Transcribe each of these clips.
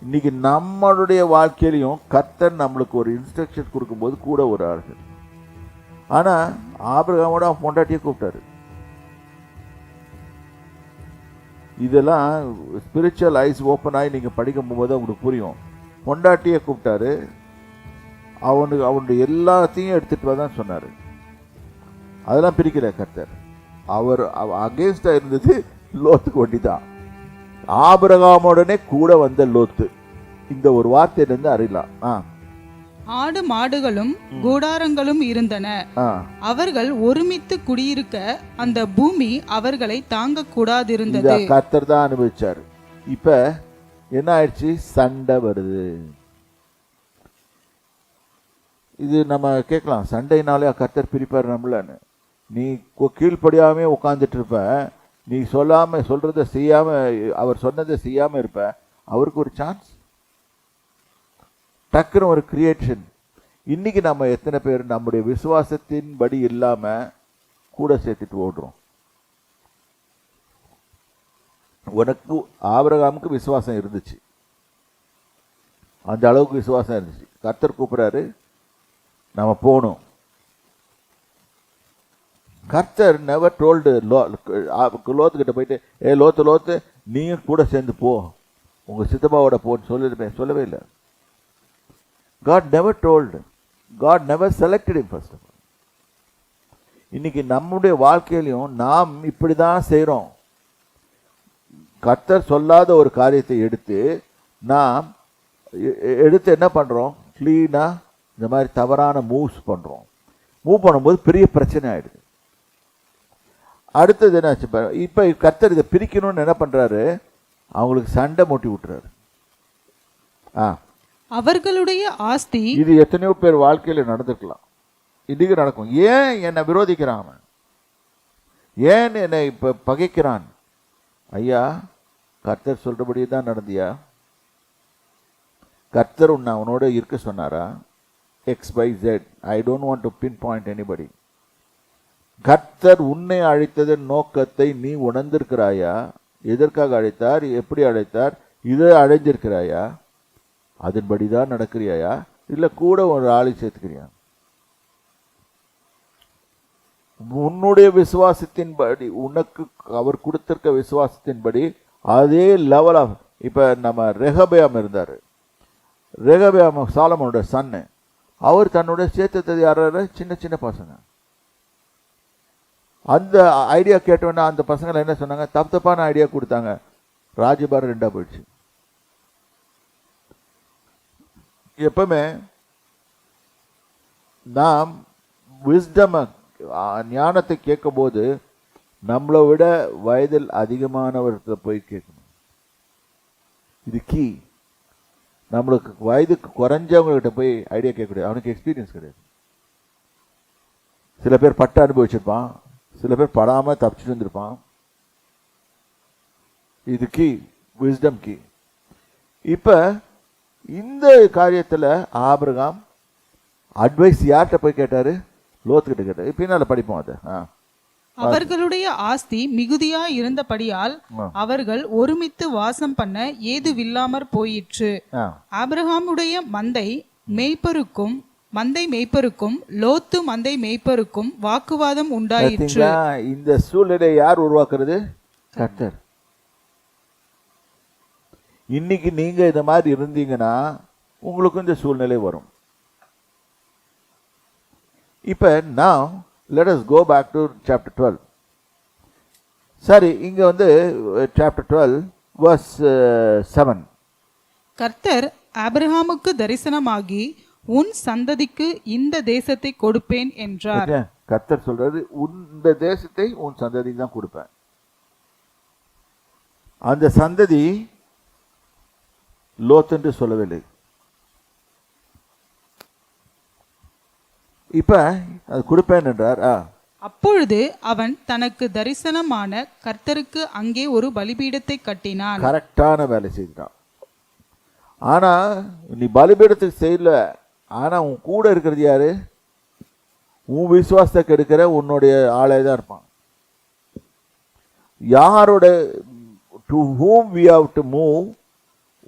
இன்னைக்கு நம்மளுடைய வாழ்க்கையிலையும் கர்த்தர் நம்மளுக்கு ஒரு இன்ஸ்ட்ரக்ஷன் கொடுக்கும்போது கூட ஒரு ஆள். ஆனா ஆபிரகாமோட அவன் பொண்டாட்டியை கூப்பிட்டாரு. இதெல்லாம் ஸ்பிரிச்சுவல் ஐஸ் ஓப்பன் ஆகி நீங்க படிக்கும் போது உங்களுக்கு புரியும். பொண்டாட்டியை கூப்பிட்டாரு, அவனுடைய எல்லாத்தையும் எடுத்துட்டு வரதான் சொன்னாரு. அதெல்லாம் பிரிக்கல கர்த்தர். அவர் அகேன்ஸ்டா இருந்தது லோத்துக்கு ஒண்டி தான். ஆபிரகாமுடனே கூட வந்த லோத்து. இந்த ஒரு வார்த்தையிலிருந்து அறியலாம். ஆடு மாடுகளும் கூடாரங்களும் இருந்தன. அவர்கள் ஒருமித்து குடியிருக்க அந்த பூமி அவர்களை தாங்க கூடாதிருந்தது. கர்த்தர் தான் அனுபவிச்சாரு. இப்ப என்ன ஆயிடுச்சு? சண்டை வருது. இது நம்ம கேட்கலாம், சண்டைனாலே கர்த்தர் பிரிப்பார் நம்மளன்னு. நீ கீழ்ப்படியாமே உட்காந்துட்டு இருப்ப, நீ சொல்றதை செய்யாம, அவர் சொன்னதை செய்யாம இருப்ப, அவருக்கு ஒரு சான்ஸ், டக்குன்னு ஒரு கிரியேஷன். இன்னைக்கு நம்ம எத்தனை பேர் நம்முடைய விசுவாசத்தின் படி இல்லாம கூட சேர்த்துட்டு ஓடுறோம்? உனக்கு ஆபிரகாமுக்கு விசுவாசம் இருந்துச்சு, அந்த அளவுக்கு விசுவாசம் இருந்துச்சு. கர்த்தர் கூப்பிடுறாரு, நம்ம போகணும். கர்த்தர் நெவர் டோல்டு லோத்து கிட்ட போயிட்டு, லோத்து நீங்க கூட சேர்ந்து போ, உங்க சித்தப்பாவோட போன்னு சொல்லவே இல்லை. God never told. God never selected him first of all. இன்னைக்கு நம்முடைய வாழ்க்கையிலையும் நாம் இப்படிதான் செய்யறோம். கர்த்தர் சொல்லாத ஒரு காரியத்தை எடுத்து என்ன பண்றோம்? கிளீனா இந்த மாதிரி தவறான மூவ்ஸ் பண்றோம். மூவ் பண்ணும்போது பெரிய பிரச்சனை ஆயிடுது. அடுத்தது என்னாச்சு? இப்ப கர்த்தர் இதை பிரிக்கணும்னு என்ன பண்றாரு? அவங்களுக்கு சண்டை மூட்டி விட்டுறாரு. அவர்களுடைய ஆஸ்தி. இது எத்தனையோ பேர் வாழ்க்கையில நடந்திருக்கலாம், இன்னைக்கு நடக்கும். ஏன் என்னை விரோதிக்கிறான் அவன்? ஏன் என்னை இப்ப பகைக்கிறான்? ஐயா, கர்த்தர் சொல்றபடி தான் நடந்தியா? கர்த்தர் உன்னை அவனோட இருக்க சொன்னாரா? XYZ. I don't want to pinpoint anybody. கர்த்தர் உன்னை அழைத்ததன் நோக்கத்தை நீ உணர்ந்திருக்கிறாயா? எதற்காக அழைத்தார்? எப்படி அழைத்தார்? இதை அடைஞ்சிருக்கிறாயா? அதன்படிதான் நடக்கிறியா? இல்ல கூட ஒரு ஆளை சேர்த்துக்கிறியா? உன்னுடைய விசுவாசத்தின்படி, உனக்கு அவர் கொடுத்திருக்க விசுவாசத்தின்படி அதே லெவல் ஆஃப். இப்ப நம்ம ரெகபயாம் இருந்தாரு. ரெகபயாம் சாலமோனோட சன்னு. அவர் தன்னோட சேர்த்தது யாராரு? சின்ன சின்ன பசங்க. அந்த ஐடியா கேட்டோன்னா அந்த பசங்களை என்ன சொன்னாங்க? தப்பான ஐடியா கொடுத்தாங்க. ராஜபாரம் 2 போயிடுச்சு. எப்பவுமே நாம் விஸ்டம், ஞானத்தை கேட்கும் போது நம்மளை விட வயதில் அதிகமானவர்கிட்ட போய் கேட்கணும். இது கீ. நம்மளுக்கு வயதுக்கு குறைஞ்சவங்ககிட்ட போய் ஐடியா கேட்கக்கூடாது. அவனுக்கு எக்ஸ்பீரியன்ஸ் கிடையாது. சில பேர் பட்டு அனுபவிச்சிருப்பான், சில பேர் படாம தப்பிச்சுட்டு வந்திருப்பான். இது கீ, விஸ்டம் கீ. இப்ப இந்த காரியத்துல ஆபிரகாம் அட்வைஸ் யார்கிட்ட போய் கேட்டாரு? லோத்துக்கிட்ட கேட்டாரு. பின்னால படிப்போம் அதை. அவர்களுடைய ஆஸ்தி மிகுதியா இருந்தபடியால் அவர்கள் ஒருமித்து வாசம் பண்ண ஏதுவில்லாமற் போயிற்று. ஆபிரகாமுடைய மந்தை மேய்ப்பருக்கும் லோத்து மந்தை மேய்ப்பருக்கும் வாக்குவாதம் உண்டாயிற்று. இந்த சூழ்நிலை யார் உருவாக்குறது? கர்த்தர். இன்னைக்கு நீங்க இந்த மாதிரி இருந்தீங்கன்னா உங்களுக்கு இந்த சூழ்நிலை வரும். இப்ப now let us go back to chapter 12. சரி, இங்க chapter 12 verse 7. கர்த்தர் ஆபிரகாமுக்கு தரிசனமாகி உன் சந்ததிக்கு இந்த தேசத்தை கொடுப்பேன் என்றார். கர்த்தர் சொல்றாரு, இந்த தேசத்தை உன் சந்ததிக்கு தான் கொடுப்பேன். அந்த சந்ததி லோத் என்று சொல்லவில்லை. இப்ப அது கொடுப்பேன் என்றார். அப்பொழுது அவன் தனக்கு தரிசனமான கர்த்தருக்கு அங்கே ஒரு பலிபீடத்தை கட்டினான். கரெக்டான வேலை செய்தான். ஆனா நீ பலிபீடத்துக்கு செய்யல. ஆனா உன் கூட இருக்கிறது யாரு? உன் விசுவாசத்தை கெடுக்கிற உன்னுடைய ஆளே தான் இருப்பான். யாரோட to whom we have to move,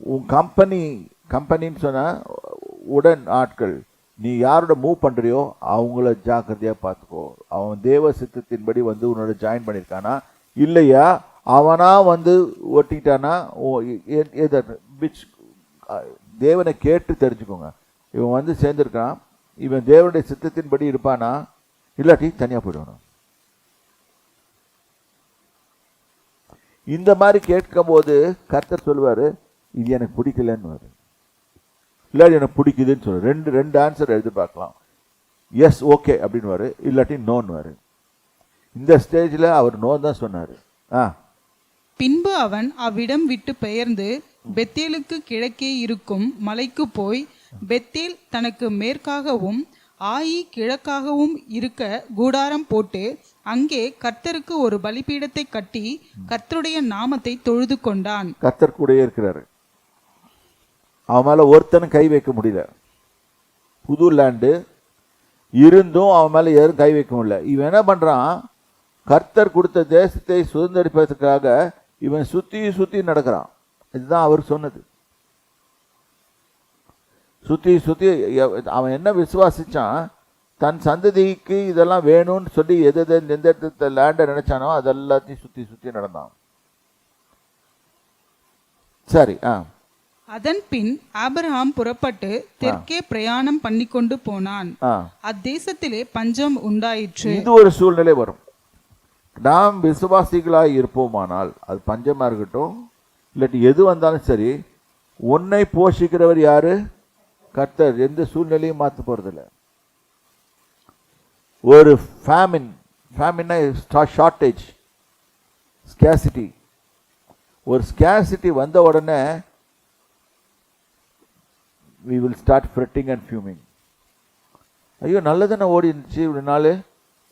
உன் கம்பெனின்னு சொன்னால் உடன் ஆட்கள், நீ யாரோட மூவ் பண்ணுறியோ அவங்கள ஜாக்கிரதையாக பார்த்துக்கோ. அவன் தேவ சித்தத்தின்படி வந்து உன்னோட ஜாயின் பண்ணியிருக்கானா இல்லையா, அவனா வந்து ஒட்டிக்கிட்டானா, விச் தேவனை கேட்டு தெரிஞ்சுக்கோங்க. இவன் வந்து சேர்ந்துருக்கான், இவன் தேவனுடைய சித்தத்தின்படி இருப்பானா, இல்லாட்டி தனியாக போயிடுவான். இந்த மாதிரி கேட்கும் போது கர்த்தர் சொல்லுவார், இது எனக்கு பிடிக்கலன்னு, இல்லாட்டி எனக்கு பிடிக்குதுன்னு சொல்லு. ரெண்டு ஆன்சர் எதிர்பார்க்கலாம். எஸ் ஓகே அப்படின்வாரு, இல்லாட்டி நோன்னுவாரு. இந்த ஸ்டேஜில் அவர் நோ தான் சொன்னார். பின்பு அவன் அவ்விடம் விட்டு பெயர்ந்து பெத்தேலுக்கு கிழக்கே இருக்கும் மலைக்கு போய் பெத்தேல் தனக்கு மேற்காகவும் ஆயி கிழக்காகவும் இருக்க கூடாரம் போட்டு அங்கே கர்த்தருக்கு ஒரு பலிபீடத்தை கட்டி கர்த்தருடைய நாமத்தை தொழுது கொண்டான். கர்த்தர் கூட இருக்கிறாரு. அவன் மேல ஒருத்தனும் கை வைக்க முடியல. புது லேண்டு இருந்தும் அவன் மேல யாரும் கை வைக்க முடியல. இவன் என்ன பண்றான், கர்த்தர் கொடுத்த தேசத்தை சுதந்திரிப்பதற்காக இவன் சுத்தி நடக்கிறான். இதுதான் அவர் சொன்னது. சுத்தி அவன் என்ன விசுவாசிச்சான், தன் சந்ததிக்கு இதெல்லாம் வேணும்னு சொல்லி எந்த இடத்துல லேண்டை நினைச்சானோ அதெல்லாத்தையும் சுத்தி நடந்தான். சரி. அதன் பின் ஆபிரகாம் புறப்பட்டு தெற்கே பிரயாணம் பண்ணி கொண்டு போனான். அத்தேசத்திலே பஞ்சம் உண்டாயிற்று. இது ஒரு சூழ்நிலை வரும். நாம் விசுவாசிகளாய் இருப்போமானால், அது பஞ்சமா இருக்கட்டும் இல்லாட்டி எது வந்தாலும் சரி, உன்னை போஷிக்கிறவர் யாரு? கர்த்தர். எந்த சூழ்நிலையும் மாற்ற போறதில்லை. ஒரு ஃபேமின்னா ஷார்டேஜ், ஸ்கேசிட்டி. ஒரு ஸ்கேசிட்டி வந்த உடனே we will start fretting and fuming. ஐயோ நல்லதானே ஓடி இருந்துச்சு, இப்படி நாள்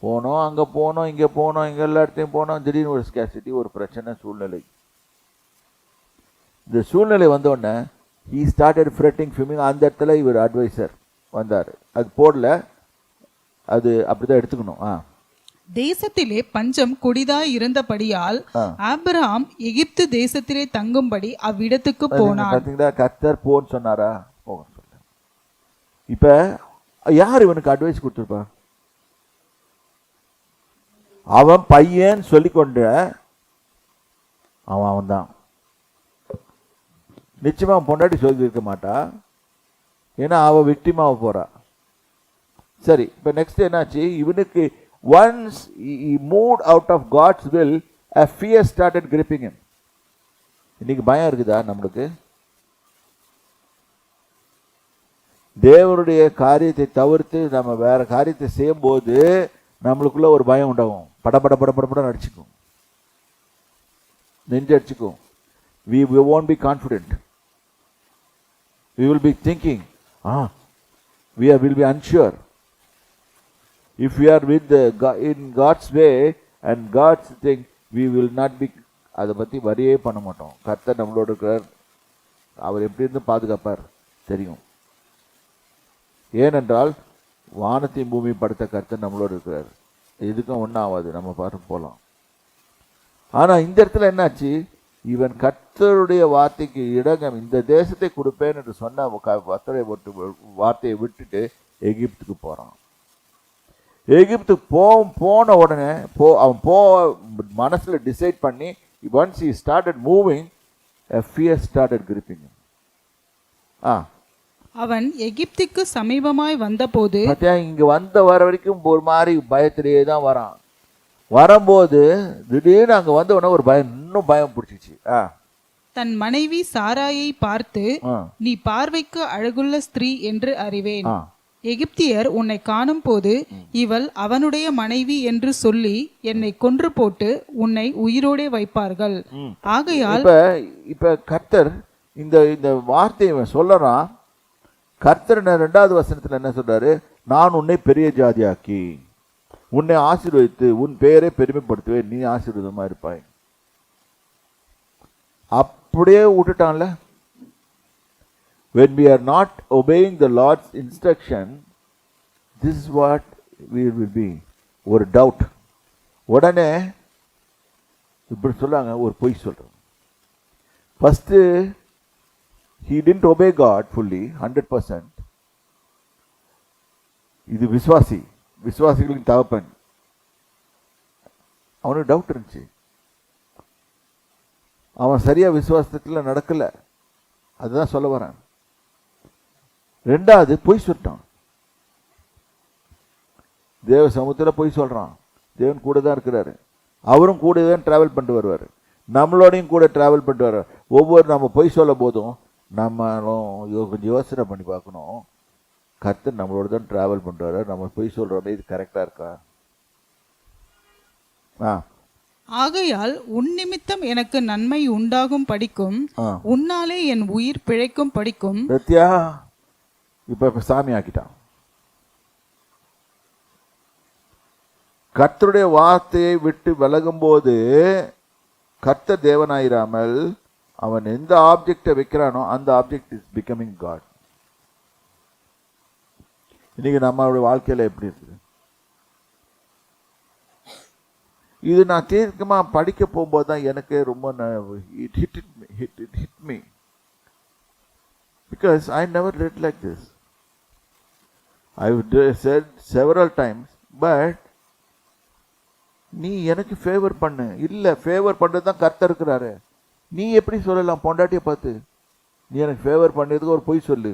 போனோம், அங்கே போனோம், இங்கே போனோம், இங்கே எல்லா இடத்தையும் போனோம், திடீர்னு ஒரு ஸ்கேசிட்டி, ஒரு பிரச்சனை, சூழ்நிலை. இந்த சூழ்நிலை வந்தோடனே he started fretting, fuming. அந்த இடத்துல இவர் அட்வைசர் வந்தார். அது போடல, அது அப்படிதான் எடுத்துக்கணும். தேசத்திலே பஞ்சம் கொடிதாய் இருந்தபடியால் ஆபிரகாம் எகிப்து தேசத்திலே தங்கும்படி அவ்விடத்துக்கு போனான். பார்த்தீங்களா, கர்த்தர் போன்னு சொன்னாரா, போக சொல்ல. இப்ப யார் இவனுக்கு அட்வைஸ் கொடுத்துருப்பா? அவன் பையன் சொல்லிக்கொண்டு அவன் தான். நிச்சயமா பொண்டாட்டி சொல்லி இருக்க மாட்டா, ஏன்னா அவ விக்டிமாவ போறா. சரி, இப்ப நெக்ஸ்ட் என்னாச்சு, இவனுக்கு once he moved out of God's will, a fear started gripping him. இன்னைக்கு பயம் இருக்குதா நம்மளுக்கு? தேவனுடைய காரியத்தை தவிர்த்து நம்ம வேற காரியத்தை செய்யும் போது நம்மளுக்குள்ள ஒரு பயம் உண்டாகும். படபட அடிச்சுக்கும், நெஞ்சு அடிச்சுக்கும். we won't be confident. We will be thinking, will be unsure. If we are with in God's way and God's thing, we will not be. அதை பற்றி வரியே பண்ண மாட்டோம். கர்த்தர் நம்மளோட இருக்கிறார், அவர் எப்படி இருந்து பாதுகாப்பார் தெரியும். ஏனென்றால் வானத்தையும் பூமி படுத்த கர்த்தர் நம்மளோட இருக்கிறார். எதுக்கும் ஒன்றும் ஆகாது, நம்ம பார்த்து போகலாம். ஆனால் இந்த இடத்துல என்னாச்சு, இவன் கர்த்தருடைய வார்த்தைக்கு இடங்கம், இந்த தேசத்தை கொடுப்பேன் என்று சொன்ன வார்த்தையை விட்டுட்டு எகிப்துக்கு போகிறான். எகிப்துக்கு போன உடனே அவன் மனசில் டிசைட் பண்ணி, once he started moving, a fear started gripping him. அவன் எகிப்துக்கு சமீபமாய் வந்தபோது, இங்க வர வரைக்கும் ஒரு மாதிரி பயத்திலேயே தான் வரான். வரும்போது திடீர்னு அங்க வந்த உடனே ஒரு பயம், இன்னும் பயம் பிடிச்சிச்சு. தன் மனைவி சாராயை பார்த்து, நீ பார்வைக்கு அழகுள்ள ஸ்திரீ என்று அறிவேன். எகிப்தியர் உன்னை காணும் போது இவள் அவனுடைய மனைவி என்று சொல்லி என்னை கொன்று போட்டு உன்னை உயிரோடே வைப்பார்கள். ஆகையால் இப்ப கர்த்தர் இந்த வார்த்தையை சொல்லறான். கர்த்தர் 2வது வசனத்துல என்ன சொல்றாரு, நான் உன்னை பெரிய ஜாதியாக்கி உன்னை ஆசீர்வதித்து உன் பெயரை பெருமைப்படுத்துவேன், நீ ஆசீர்வாதமா இருப்பாய். அப்படியே விட்டுட்டான்ல. When we are not obeying the Lord's instruction, this is what we will be. ஒரு டவுட். உடனே இப்படி சொல்லாங்க, ஒரு பொய் சொல்றோம். First he didn't obey God fully 100%. இது விசுவாசிகளின் தகப்பன். அவனுக்கு டவுட் இருந்துச்சு. அவன் சரியா விசுவாசத்துல நடக்கல. அதுதான் சொல்ல வரேன். ரெண்டாவது பொய் சொல்லிட்டான். தேவ சமூகத்தில் பொய் சொல்றான். தேவன் கூட தான் இருக்கிறாரு. அவரும் கூட தான் டிராவல் பண்ணிட்டு வருவார். நம்மளோடையும் கூட டிராவல் பண்ணிட்டு வருவார். ஒவ்வொரு நம்ம பொய் சொல்ல போதும் நம்மளும் கொஞ்சம் யோசனை பண்ணி பார்க்கணும். கர்த்தர் நம்மளோட தான் டிராவல் பண்ணிட்டு வர்றார். நம்ம பொய் சொல்றோமே, இது கரெக்டா இருக்கா? ஆகையால் உன் நிமித்தம் எனக்கு நன்மை உண்டாகும் படிக்கும், உன்னாலே என் உயிர் பிழைக்கும் படிக்கும். இப்ப சாமி ஆக்கிட்டான். கர்த்தருடைய வார்த்தையை விட்டு விலகும் போது கர்த்தர் தேவனாயிராமல் அவன் எந்த ஆப்ஜெக்டை வைக்கிறானோ அந்த ஆப்ஜெக்ட் இஸ் பிகமிங் காட். இன்னைக்கு நம்மளுடைய வாழ்க்கையில எப்படி இருக்குது? இது நான் தீர்க்கமா படிக்க போகும்போது தான் எனக்கு ரொம்ப hit me because I never read like this. I've said several times, but நீ எனக்கு ஃபேவர் பண்ணு. இல்ல, ஃபேவர் பண்றது தான் கர்த்தர் இருக்கிறாரு. நீ எப்படி சொல்லலாம்? பொண்டாட்டியை பார்த்து நீ எனக்கு ஃபேவர் பண்ணதுக்கு ஒரு பொய் சொல்லு.